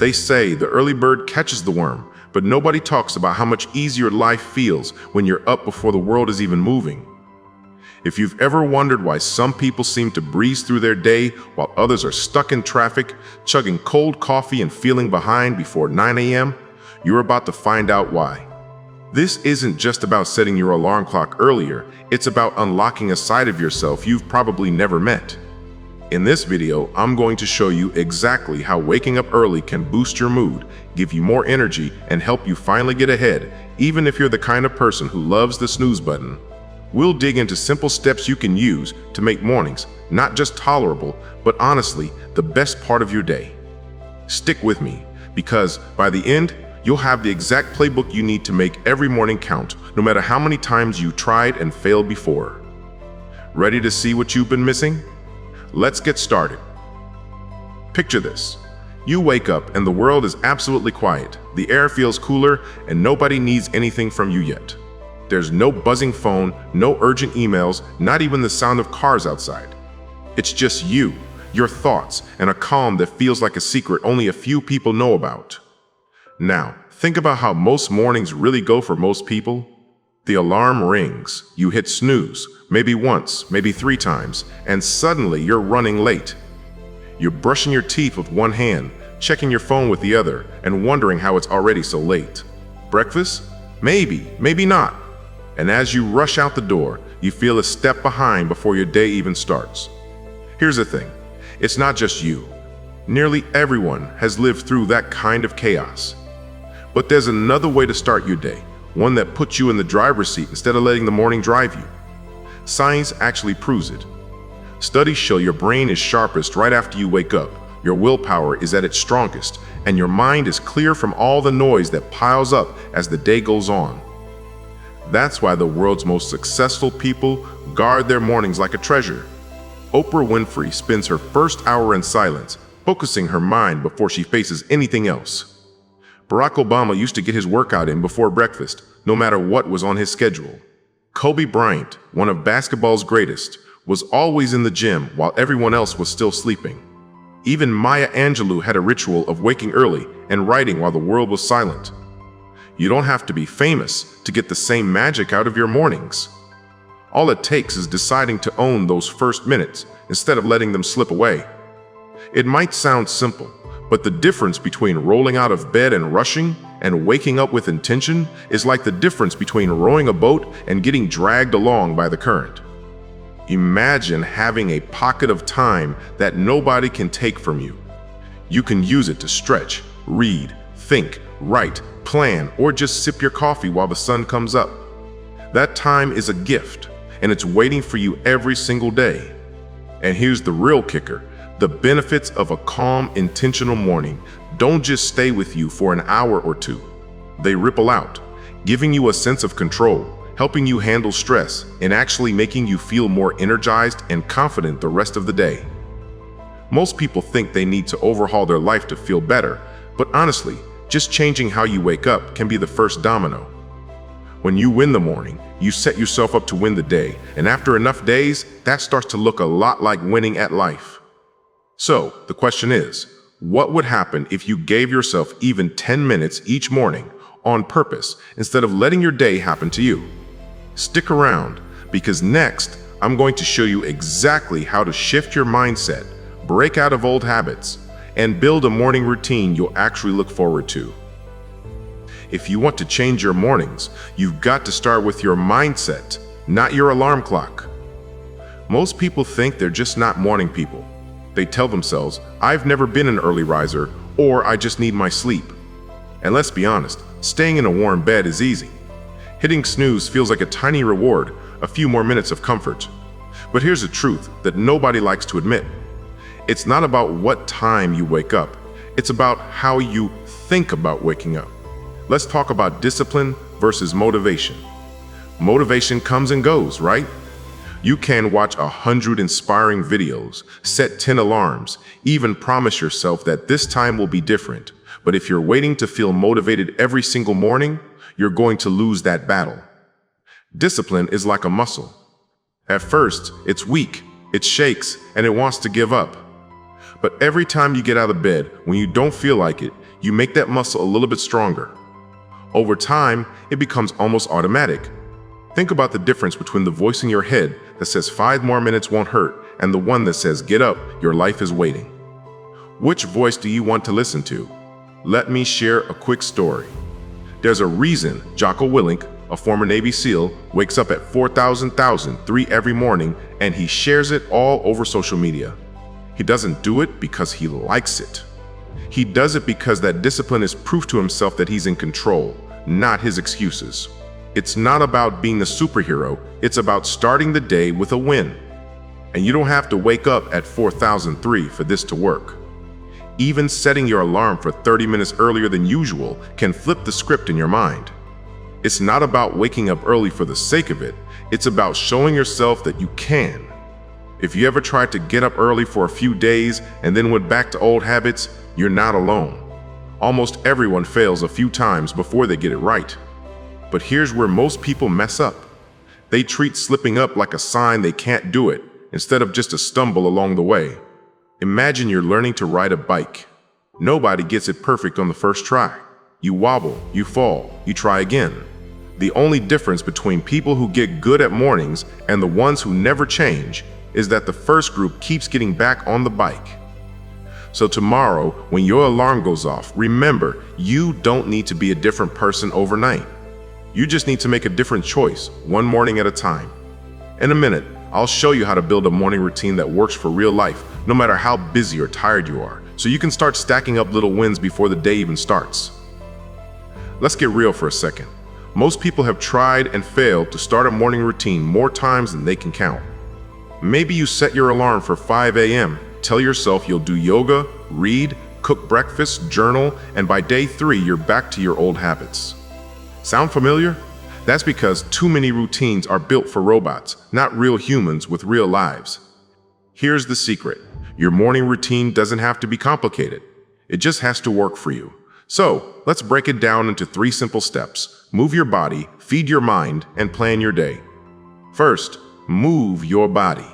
They say the early bird catches the worm, but nobody talks about how much easier life feels when you're up before the world is even moving. If you've ever wondered why some people seem to breeze through their day while others are stuck in traffic, chugging cold coffee and feeling behind before 9 a.m., you're about to find out why. This isn't just about setting your alarm clock earlier, it's about unlocking a side of yourself you've probably never met. In this video, I'm going to show you exactly how waking up early can boost your mood, give you more energy, and help you finally get ahead, even if you're the kind of person who loves the snooze button. We'll dig into simple steps you can use to make mornings not just tolerable, but honestly, the best part of your day. Stick with me, because by the end, you'll have the exact playbook you need to make every morning count, no matter how many times you tried and failed before. Ready to see what you've been missing? Let's get started. Picture this. You wake up and the world is absolutely quiet. The air feels cooler and nobody needs anything from you yet. There's no buzzing phone, no urgent emails, not even the sound of cars outside. It's just you, your thoughts, and a calm that feels like a secret only a few people know about. Now, think about how most mornings really go for most people. The alarm rings, you hit snooze, maybe once, maybe 3 times, and suddenly you're running late. You're brushing your teeth with one hand, checking your phone with the other, and wondering how it's already so late. Breakfast? Maybe, maybe not. And as you rush out the door, you feel a step behind before your day even starts. Here's the thing, it's not just you. Nearly everyone has lived through that kind of chaos. But there's another way to start your day, one that puts you in the driver's seat instead of letting the morning drive you. Science actually proves it. Studies show your brain is sharpest right after you wake up, your willpower is at its strongest, and your mind is clear from all the noise that piles up as the day goes on. That's why the world's most successful people guard their mornings like a treasure. Oprah Winfrey spends her first hour in silence, focusing her mind before she faces anything else. Barack Obama used to get his workout in before breakfast, no matter what was on his schedule. Kobe Bryant, one of basketball's greatest, was always in the gym while everyone else was still sleeping. Even Maya Angelou had a ritual of waking early and writing while the world was silent. You don't have to be famous to get the same magic out of your mornings. All it takes is deciding to own those first minutes instead of letting them slip away. It might sound simple, but the difference between rolling out of bed and rushing and waking up with intention is like the difference between rowing a boat and getting dragged along by the current. Imagine having a pocket of time that nobody can take from you. You can use it to stretch, read, think, write, plan, or just sip your coffee while the sun comes up. That time is a gift, and it's waiting for you every single day. And here's the real kicker. The benefits of a calm, intentional morning don't just stay with you for an hour or two. They ripple out, giving you a sense of control, helping you handle stress, and actually making you feel more energized and confident the rest of the day. Most people think they need to overhaul their life to feel better, but honestly, just changing how you wake up can be the first domino. When you win the morning, you set yourself up to win the day, and after enough days, that starts to look a lot like winning at life. So, the question is, what would happen if you gave yourself even 10 minutes each morning on purpose instead of letting your day happen to you? Stick around, because next, I'm going to show you exactly how to shift your mindset, break out of old habits, and build a morning routine you'll actually look forward to. If you want to change your mornings, you've got to start with your mindset, not your alarm clock. Most people think they're just not morning people. They tell themselves, I've never been an early riser, or I just need my sleep. And let's be honest, staying in a warm bed is easy. Hitting snooze feels like a tiny reward, a few more minutes of comfort. But here's the truth that nobody likes to admit. It's not about what time you wake up. It's about how you think about waking up. Let's talk about discipline versus motivation. Motivation comes and goes, right? You can watch 100 inspiring videos, set 10 alarms, even promise yourself that this time will be different. But if you're waiting to feel motivated every single morning, you're going to lose that battle. Discipline is like a muscle. At first, it's weak, it shakes, and it wants to give up. But every time you get out of bed, when you don't feel like it, you make that muscle a little bit stronger. Over time, it becomes almost automatic. Think about the difference between the voice in your head that says 5 more minutes won't hurt and the one that says, get up, your life is waiting. Which voice do you want to listen to? Let me share a quick story. There's a reason Jocko Willink, a former Navy SEAL, wakes up at 4,000 every morning and he shares it all over social media. He doesn't do it because he likes it. He does it because that discipline is proof to himself that he's in control, not his excuses. It's not about being a superhero, it's about starting the day with a win. And you don't have to wake up at 4,003 for this to work. Even setting your alarm for 30 minutes earlier than usual can flip the script in your mind. It's not about waking up early for the sake of it, it's about showing yourself that you can. If you ever tried to get up early for a few days and then went back to old habits, you're not alone. Almost everyone fails a few times before they get it right. But here's where most people mess up. They treat slipping up like a sign they can't do it, instead of just a stumble along the way. Imagine you're learning to ride a bike. Nobody gets it perfect on the first try. You wobble, you fall, you try again. The only difference between people who get good at mornings and the ones who never change is that the first group keeps getting back on the bike. So tomorrow, when your alarm goes off, remember, you don't need to be a different person overnight. You just need to make a different choice, one morning at a time. In a minute, I'll show you how to build a morning routine that works for real life, no matter how busy or tired you are, so you can start stacking up little wins before the day even starts. Let's get real for a second. Most people have tried and failed to start a morning routine more times than they can count. Maybe you set your alarm for 5 a.m., tell yourself you'll do yoga, read, cook breakfast, journal, and by day 3, you're back to your old habits. Sound familiar? That's because too many routines are built for robots, not real humans with real lives. Here's the secret. Your morning routine doesn't have to be complicated. It just has to work for you. So, let's break it down into 3 simple steps. Move your body, feed your mind, and plan your day. First, move your body.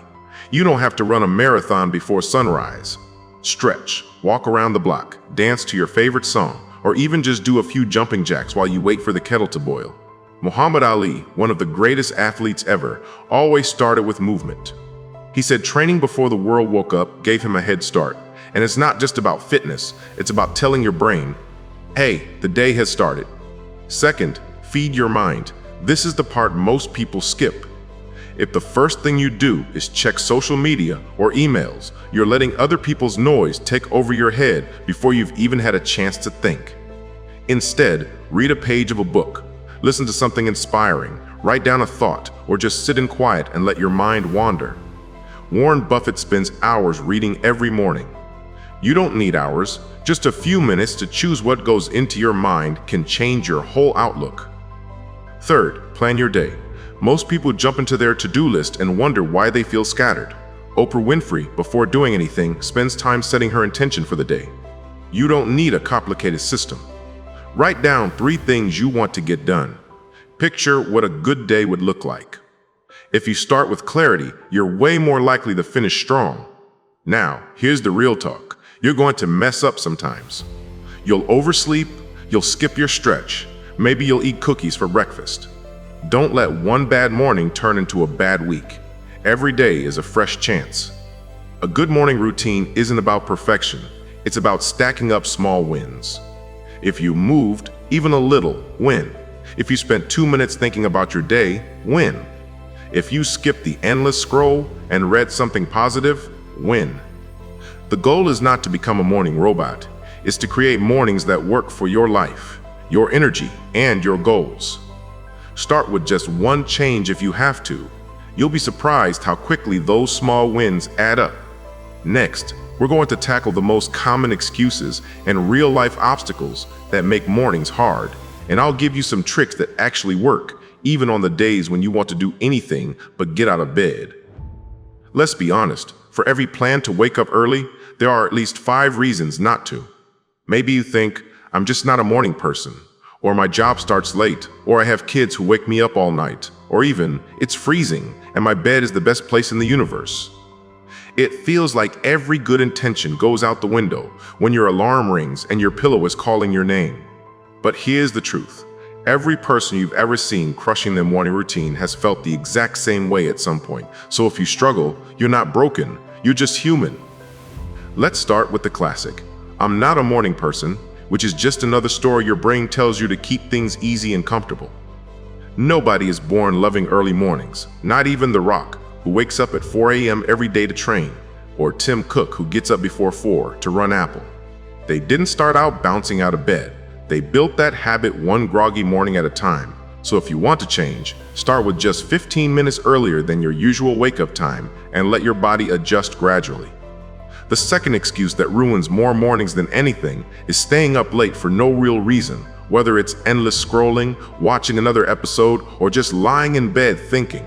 You don't have to run a marathon before sunrise. Stretch, walk around the block, dance to your favorite song, or even just do a few jumping jacks while you wait for the kettle to boil. Muhammad Ali, one of the greatest athletes ever, always started with movement. He said training before the world woke up gave him a head start. And it's not just about fitness, it's about telling your brain, hey, the day has started. Second, feed your mind. This is the part most people skip. If the first thing you do is check social media or emails, you're letting other people's noise take over your head before you've even had a chance to think. Instead, read a page of a book, listen to something inspiring, write down a thought, or just sit in quiet and let your mind wander. Warren Buffett spends hours reading every morning. You don't need hours, just a few minutes to choose what goes into your mind can change your whole outlook. Third, plan your day. Most people jump into their to-do list and wonder why they feel scattered. Oprah Winfrey, before doing anything, spends time setting her intention for the day. You don't need a complicated system. Write down 3 things you want to get done. Picture what a good day would look like. If you start with clarity, you're way more likely to finish strong. Now, here's the real talk. You're going to mess up sometimes. You'll oversleep, you'll skip your stretch, maybe you'll eat cookies for breakfast. Don't let one bad morning turn into a bad week. Every day is a fresh chance. A good morning routine isn't about perfection. It's about stacking up small wins. If you moved, even a little, win. If you spent 2 minutes thinking about your day, win. If you skipped the endless scroll and read something positive, win. The goal is not to become a morning robot. It's to create mornings that work for your life, your energy, and your goals. Start with just one change if you have to. You'll be surprised how quickly those small wins add up. Next, we're going to tackle the most common excuses and real-life obstacles that make mornings hard, and I'll give you some tricks that actually work, even on the days when you want to do anything but get out of bed. Let's be honest, for every plan to wake up early, there are at least 5 reasons not to. Maybe you think, I'm just not a morning person, or my job starts late, or I have kids who wake me up all night, or even, it's freezing and my bed is the best place in the universe. It feels like every good intention goes out the window when your alarm rings and your pillow is calling your name. But here's the truth. Every person you've ever seen crushing their morning routine has felt the exact same way at some point. So if you struggle, you're not broken, you're just human. Let's start with the classic. I'm not a morning person, which is just another story your brain tells you to keep things easy and comfortable. Nobody is born loving early mornings, not even The Rock, who wakes up at 4 a.m. every day to train, or Tim Cook, who gets up before 4 to run Apple. They didn't start out bouncing out of bed. They built that habit one groggy morning at a time. So if you want to change, start with just 15 minutes earlier than your usual wake-up time and let your body adjust gradually. The second excuse that ruins more mornings than anything is staying up late for no real reason, whether it's endless scrolling, watching another episode, or just lying in bed thinking.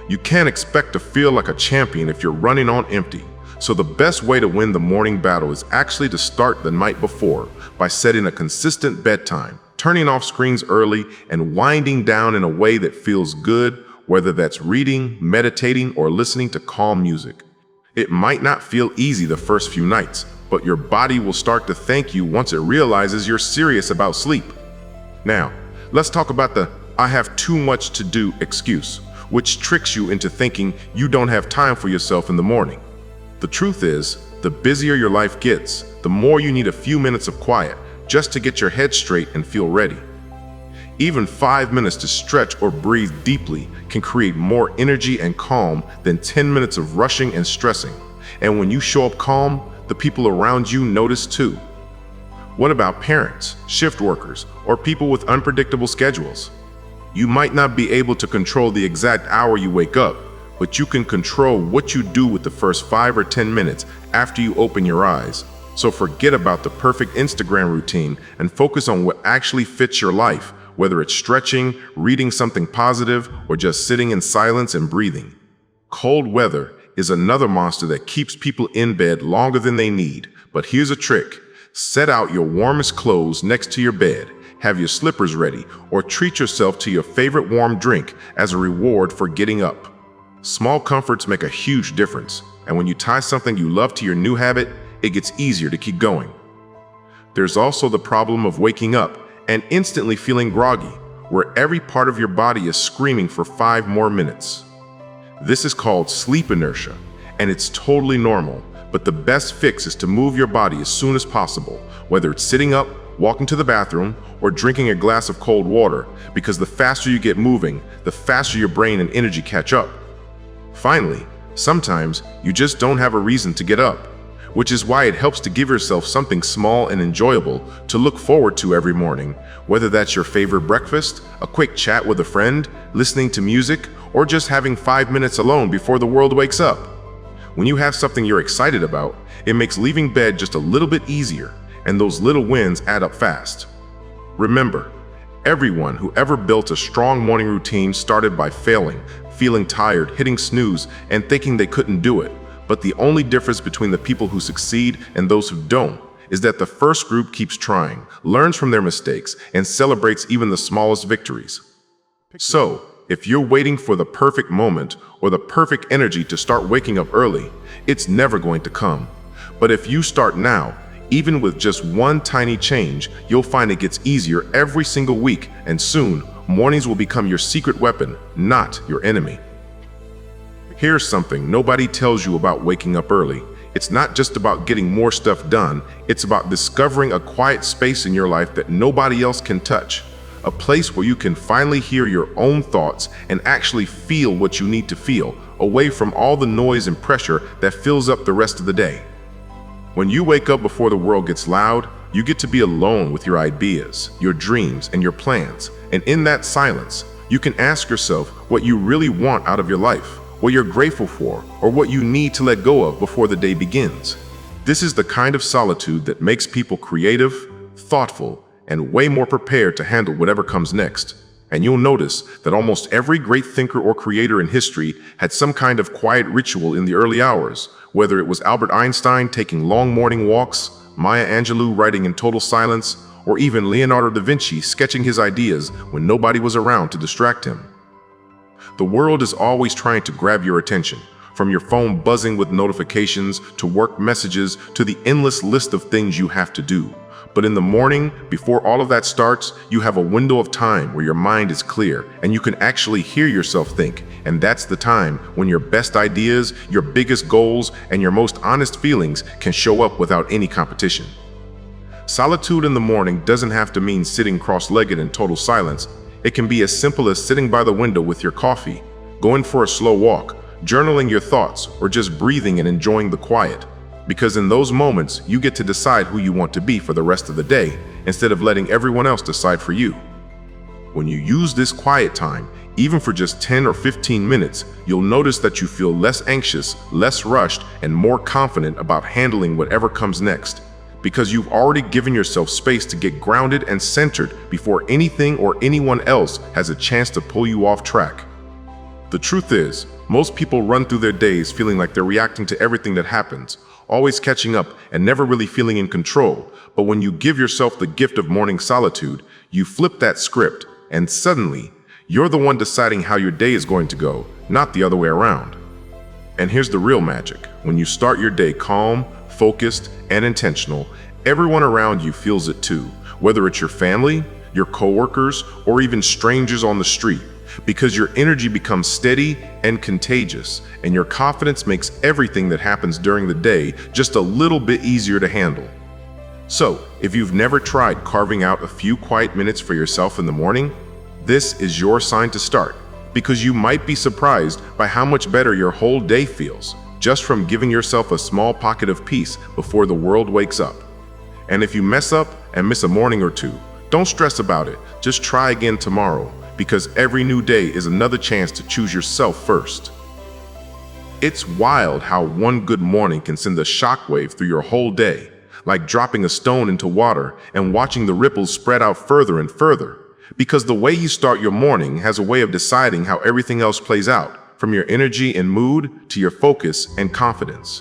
You can't expect to feel like a champion if you're running on empty. So the best way to win the morning battle is actually to start the night before by setting a consistent bedtime, turning off screens early, and winding down in a way that feels good, whether that's reading, meditating, or listening to calm music. It might not feel easy the first few nights, but your body will start to thank you once it realizes you're serious about sleep. Now, let's talk about the "I have too much to do" excuse, which tricks you into thinking you don't have time for yourself in the morning. The truth is, the busier your life gets, the more you need a few minutes of quiet just to get your head straight and feel ready. Even 5 minutes to stretch or breathe deeply can create more energy and calm than 10 minutes of rushing and stressing. And when you show up calm, the people around you notice too. What about parents, shift workers, or people with unpredictable schedules? You might not be able to control the exact hour you wake up, but you can control what you do with the first 5 or 10 minutes after you open your eyes. So forget about the perfect Instagram routine and focus on what actually fits your life, whether it's stretching, reading something positive, or just sitting in silence and breathing. Cold weather is another monster that keeps people in bed longer than they need. But here's a trick. Set out your warmest clothes next to your bed, have your slippers ready, or treat yourself to your favorite warm drink as a reward for getting up. Small comforts make a huge difference, and when you tie something you love to your new habit, it gets easier to keep going. There's also the problem of waking up and instantly feeling groggy, where every part of your body is screaming for 5 more minutes. This is called sleep inertia, and it's totally normal, but the best fix is to move your body as soon as possible, whether it's sitting up, walking to the bathroom, or drinking a glass of cold water, because the faster you get moving, the faster your brain and energy catch up. Finally, sometimes you just don't have a reason to get up, which is why it helps to give yourself something small and enjoyable to look forward to every morning, whether that's your favorite breakfast, a quick chat with a friend, listening to music, or just having 5 minutes alone before the world wakes up. When you have something you're excited about, it makes leaving bed just a little bit easier, and those little wins add up fast. Remember, everyone who ever built a strong morning routine started by failing, feeling tired, hitting snooze, and thinking they couldn't do it. But the only difference between the people who succeed and those who don't is that the first group keeps trying, learns from their mistakes, and celebrates even the smallest victories. So, if you're waiting for the perfect moment or the perfect energy to start waking up early, it's never going to come. But if you start now, even with just one tiny change, you'll find it gets easier every single week, and soon, mornings will become your secret weapon, not your enemy. Here's something nobody tells you about waking up early. It's not just about getting more stuff done, it's about discovering a quiet space in your life that nobody else can touch. A place where you can finally hear your own thoughts and actually feel what you need to feel, away from all the noise and pressure that fills up the rest of the day. When you wake up before the world gets loud, you get to be alone with your ideas, your dreams, and your plans. And in that silence, you can ask yourself what you really want out of your life, what you're grateful for, or what you need to let go of before the day begins. This is the kind of solitude that makes people creative, thoughtful, and way more prepared to handle whatever comes next. And you'll notice that almost every great thinker or creator in history had some kind of quiet ritual in the early hours, whether it was Albert Einstein taking long morning walks, Maya Angelou writing in total silence, or even Leonardo da Vinci sketching his ideas when nobody was around to distract him. The world is always trying to grab your attention, From your phone buzzing with notifications, to work messages, to the endless list of things you have to do. But in the morning, before all of that starts, you have a window of time where your mind is clear and you can actually hear yourself think. And that's the time when your best ideas, your biggest goals, and your most honest feelings can show up without any competition. Solitude in the morning doesn't have to mean sitting cross-legged in total silence. It can be as simple as sitting by the window with your coffee, going for a slow walk, journaling your thoughts, or just breathing and enjoying the quiet. Because in those moments, you get to decide who you want to be for the rest of the day, instead of letting everyone else decide for you. When you use this quiet time, even for just 10 or 15 minutes, you'll notice that you feel less anxious, less rushed, and more confident about handling whatever comes next. Because you've already given yourself space to get grounded and centered before anything or anyone else has a chance to pull you off track. The truth is, most people run through their days feeling like they're reacting to everything that happens, always catching up and never really feeling in control. But when you give yourself the gift of morning solitude, you flip that script, and suddenly, you're the one deciding how your day is going to go, not the other way around. And here's the real magic. When you start your day calm, focused, and intentional, everyone around you feels it too, whether it's your family, your coworkers, or even strangers on the street. Because your energy becomes steady and contagious, and your confidence makes everything that happens during the day just a little bit easier to handle. So, if you've never tried carving out a few quiet minutes for yourself in the morning, this is your sign to start, because you might be surprised by how much better your whole day feels, just from giving yourself a small pocket of peace before the world wakes up. And if you mess up and miss a morning or two, don't stress about it, just try again tomorrow. Because every new day is another chance to choose yourself first. It's wild how one good morning can send a shockwave through your whole day, like dropping a stone into water and watching the ripples spread out further and further. Because the way you start your morning has a way of deciding how everything else plays out, from your energy and mood to your focus and confidence.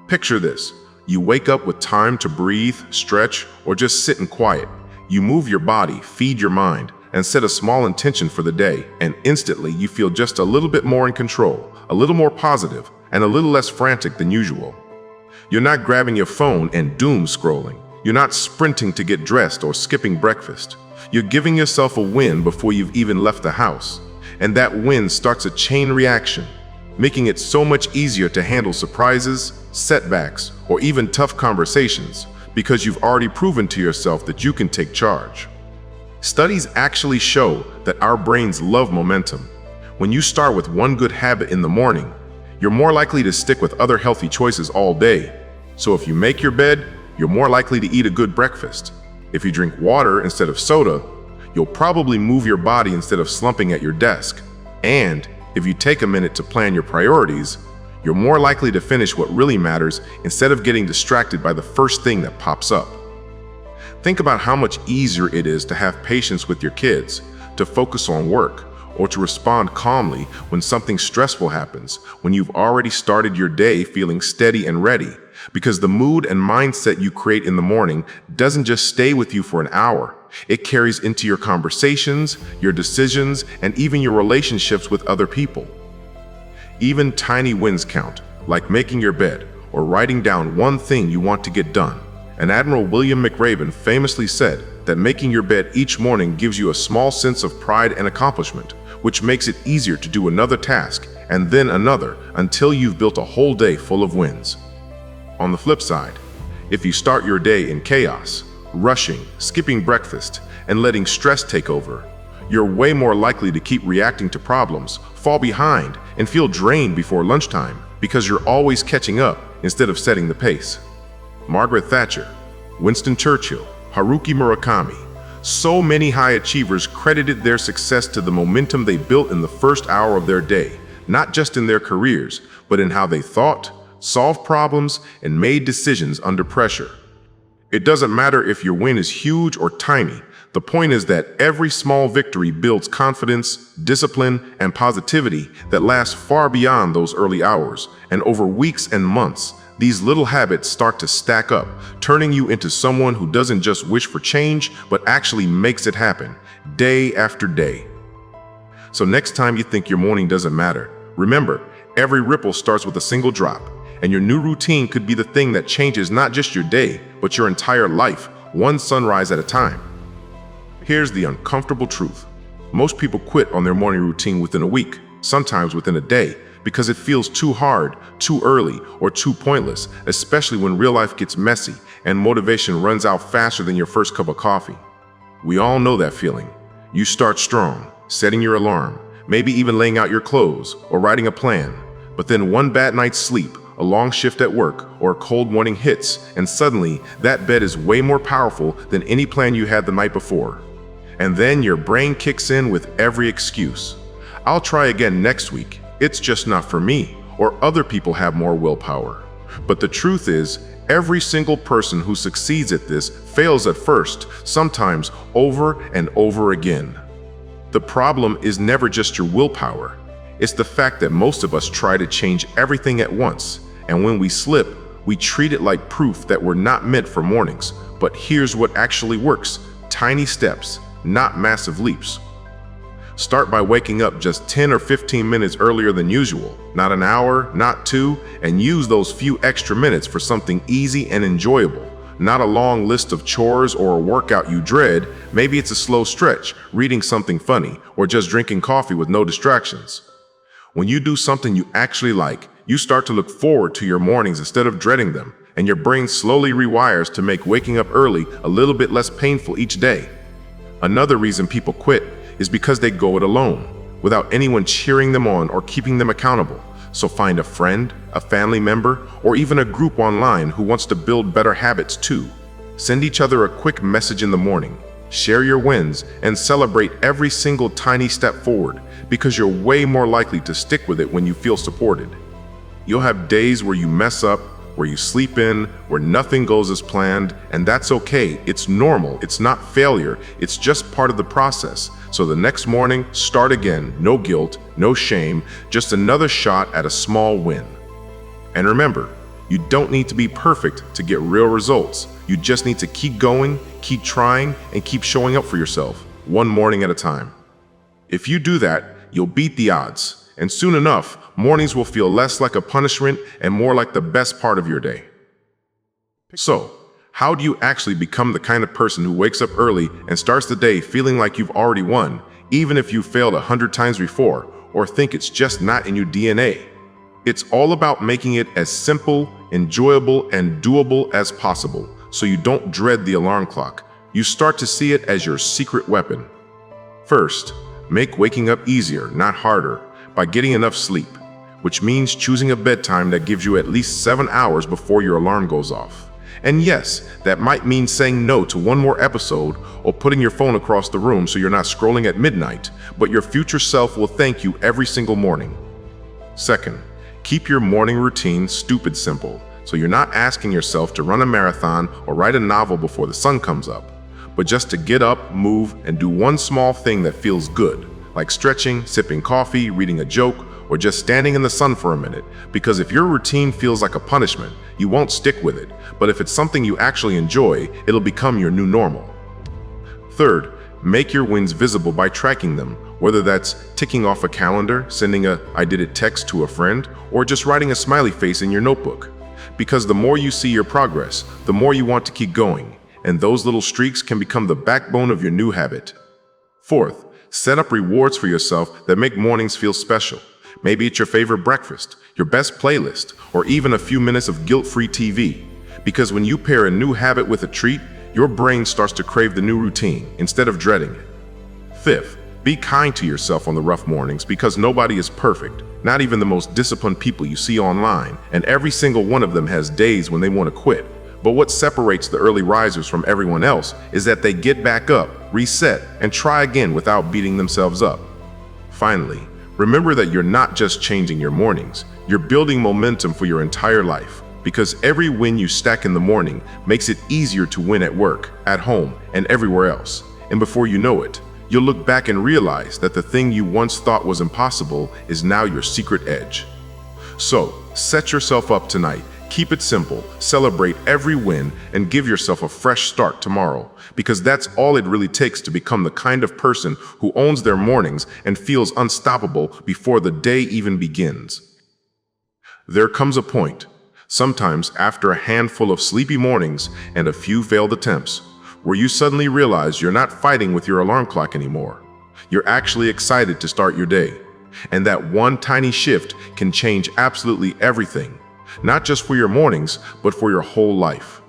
Picture this: you wake up with time to breathe, stretch, or just sit in quiet. You move your body, feed your mind, and set a small intention for the day, and instantly you feel just a little bit more in control, a little more positive, and a little less frantic than usual. You're not grabbing your phone and doom scrolling. You're not sprinting to get dressed or skipping breakfast. You're giving yourself a win before you've even left the house. And that win starts a chain reaction, making it so much easier to handle surprises, setbacks, or even tough conversations, because you've already proven to yourself that you can take charge. Studies actually show that our brains love momentum. When you start with one good habit in the morning, you're more likely to stick with other healthy choices all day. So if you make your bed, you're more likely to eat a good breakfast. If you drink water instead of soda, you'll probably move your body instead of slumping at your desk. And if you take a minute to plan your priorities, you're more likely to finish what really matters instead of getting distracted by the first thing that pops up. Think about how much easier it is to have patience with your kids, to focus on work, or to respond calmly when something stressful happens, when you've already started your day feeling steady and ready. Because the mood and mindset you create in the morning doesn't just stay with you for an hour. It carries into your conversations, your decisions, and even your relationships with other people. Even tiny wins count, like making your bed or writing down one thing you want to get done. And Admiral William McRaven famously said that making your bed each morning gives you a small sense of pride and accomplishment, which makes it easier to do another task and then another until you've built a whole day full of wins. On the flip side, if you start your day in chaos, rushing, skipping breakfast, and letting stress take over, you're way more likely to keep reacting to problems, fall behind, and feel drained before lunchtime because you're always catching up instead of setting the pace. Margaret Thatcher, Winston Churchill, Haruki Murakami, so many high achievers credited their success to the momentum they built in the first hour of their day, not just in their careers, but in how they thought, solved problems, and made decisions under pressure. It doesn't matter if your win is huge or tiny. The point is that every small victory builds confidence, discipline, and positivity that lasts far beyond those early hours, and over weeks and months, these little habits start to stack up, turning you into someone who doesn't just wish for change, but actually makes it happen, day after day. So next time you think your morning doesn't matter, remember, every ripple starts with a single drop, and your new routine could be the thing that changes not just your day, but your entire life, one sunrise at a time. Here's the uncomfortable truth. Most people quit on their morning routine within a week, sometimes within a day, because it feels too hard, too early, or too pointless, especially when real life gets messy and motivation runs out faster than your first cup of coffee. We all know that feeling. You start strong, setting your alarm, maybe even laying out your clothes or writing a plan, but then one bad night's sleep, a long shift at work, or a cold morning hits, and suddenly that bed is way more powerful than any plan you had the night before. And then your brain kicks in with every excuse. I'll try again next week. It's just not for me, or other people have more willpower. But the truth is, every single person who succeeds at this fails at first, sometimes over and over again. The problem is never just your willpower. It's the fact that most of us try to change everything at once, and when we slip, we treat it like proof that we're not meant for mornings. But here's what actually works: tiny steps, not massive leaps. Start by waking up just 10 or 15 minutes earlier than usual, not an hour, not 2, and use those few extra minutes for something easy and enjoyable. Not a long list of chores or a workout you dread. Maybe it's a slow stretch, reading something funny, or just drinking coffee with no distractions. When you do something you actually like, you start to look forward to your mornings instead of dreading them, and your brain slowly rewires to make waking up early a little bit less painful each day. Another reason people quit is because they go it alone, without anyone cheering them on or keeping them accountable. So find a friend, a family member, or even a group online who wants to build better habits too. Send each other a quick message in the morning, share your wins, and celebrate every single tiny step forward, because you're way more likely to stick with it when you feel supported. You'll have days where you mess up, where you sleep in, where nothing goes as planned, and that's okay. It's normal. It's not failure. It's just part of the process. So the next morning, start again. No guilt, no shame, just another shot at a small win. And remember, you don't need to be perfect to get real results. You just need to keep going, keep trying, and keep showing up for yourself, one morning at a time. If you do that, you'll beat the odds. And soon enough, mornings will feel less like a punishment and more like the best part of your day. So, how do you actually become the kind of person who wakes up early and starts the day feeling like you've already won, even if you failed 100 times before, or think it's just not in your DNA? It's all about making it as simple, enjoyable, and doable as possible, so you don't dread the alarm clock. You start to see it as your secret weapon. First, make waking up easier, not harder, by getting enough sleep, which means choosing a bedtime that gives you at least 7 hours before your alarm goes off. And yes, that might mean saying no to one more episode or putting your phone across the room so you're not scrolling at midnight, but your future self will thank you every single morning. Second, keep your morning routine stupid simple, so you're not asking yourself to run a marathon or write a novel before the sun comes up, but just to get up, move, and do one small thing that feels good, like stretching, sipping coffee, reading a joke, or just standing in the sun for a minute. Because if your routine feels like a punishment, you won't stick with it. But if it's something you actually enjoy, it'll become your new normal. Third, make your wins visible by tracking them, whether that's ticking off a calendar, sending a "I did it" text to a friend, or just writing a smiley face in your notebook. Because the more you see your progress, the more you want to keep going, and those little streaks can become the backbone of your new habit. Fourth, set up rewards for yourself that make mornings feel special. Maybe it's your favorite breakfast, your best playlist, or even a few minutes of guilt-free TV. Because when you pair a new habit with a treat, your brain starts to crave the new routine instead of dreading it. Fifth, be kind to yourself on the rough mornings, because nobody is perfect, not even the most disciplined people you see online, and every single one of them has days when they want to quit. But what separates the early risers from everyone else is that they get back up, reset, and try again without beating themselves up. Finally, remember that you're not just changing your mornings, you're building momentum for your entire life, because every win you stack in the morning makes it easier to win at work, at home, and everywhere else. And before you know it, you'll look back and realize that the thing you once thought was impossible is now your secret edge. So, set yourself up tonight. Keep it simple, celebrate every win, and give yourself a fresh start tomorrow, because that's all it really takes to become the kind of person who owns their mornings and feels unstoppable before the day even begins. There comes a point, sometimes after a handful of sleepy mornings and a few failed attempts, where you suddenly realize you're not fighting with your alarm clock anymore. You're actually excited to start your day. And that one tiny shift can change absolutely everything, not just for your mornings, but for your whole life.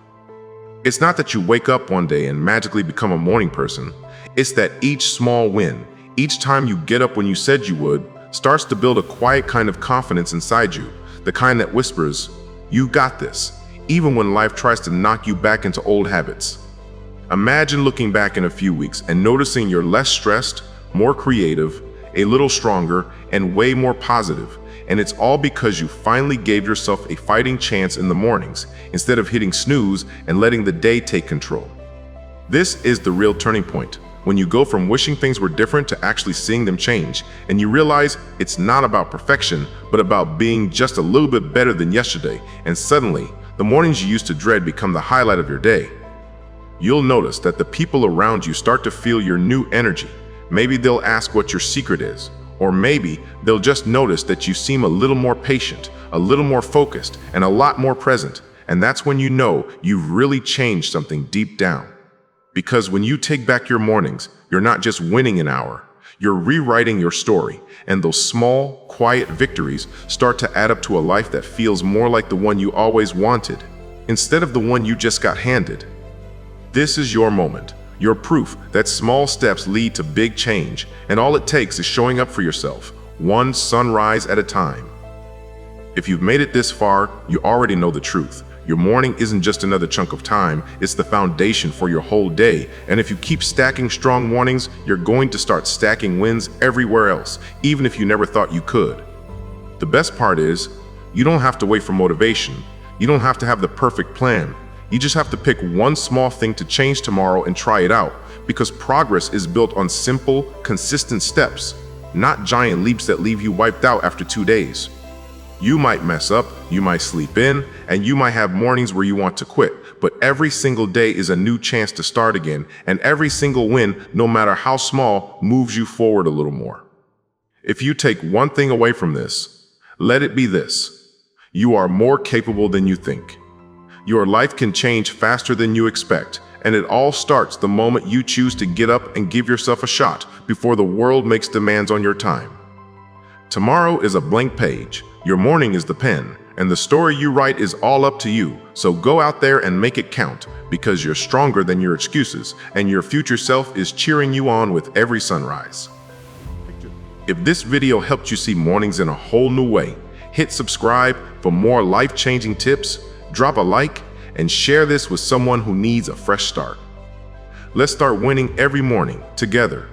It's not that you wake up one day and magically become a morning person. It's that each small win, each time you get up when you said you would, starts to build a quiet kind of confidence inside you, the kind that whispers, "You got this," even when life tries to knock you back into old habits. Imagine looking back in a few weeks and noticing you're less stressed, more creative, a little stronger, and way more positive. And it's all because you finally gave yourself a fighting chance in the mornings, instead of hitting snooze and letting the day take control. This is the real turning point, when you go from wishing things were different to actually seeing them change, and you realize it's not about perfection, but about being just a little bit better than yesterday, and suddenly, the mornings you used to dread become the highlight of your day. You'll notice that the people around you start to feel your new energy. Maybe they'll ask what your secret is, or maybe they'll just notice that you seem a little more patient, a little more focused, and a lot more present. And that's when you know you've really changed something deep down. Because when you take back your mornings, you're not just winning an hour, you're rewriting your story. And those small, quiet victories start to add up to a life that feels more like the one you always wanted, instead of the one you just got handed. This is your moment. Your proof that small steps lead to big change, and all it takes is showing up for yourself, one sunrise at a time. If you've made it this far, you already know the truth. Your morning isn't just another chunk of time, it's the foundation for your whole day. And if you keep stacking strong mornings, you're going to start stacking wins everywhere else, even if you never thought you could. The best part is, you don't have to wait for motivation. You don't have to have the perfect plan. You just have to pick one small thing to change tomorrow and try it out, because progress is built on simple, consistent steps, not giant leaps that leave you wiped out after 2 days. You might mess up, you might sleep in, and you might have mornings where you want to quit, but every single day is a new chance to start again, and every single win, no matter how small, moves you forward a little more. If you take one thing away from this, let it be this: you are more capable than you think. Your life can change faster than you expect, and it all starts the moment you choose to get up and give yourself a shot before the world makes demands on your time. Tomorrow is a blank page, your morning is the pen, and the story you write is all up to you. So go out there and make it count, because you're stronger than your excuses, and your future self is cheering you on with every sunrise. If this video helped you see mornings in a whole new way, hit subscribe for more life-changing tips, drop a like, and share this with someone who needs a fresh start. Let's start winning every morning together.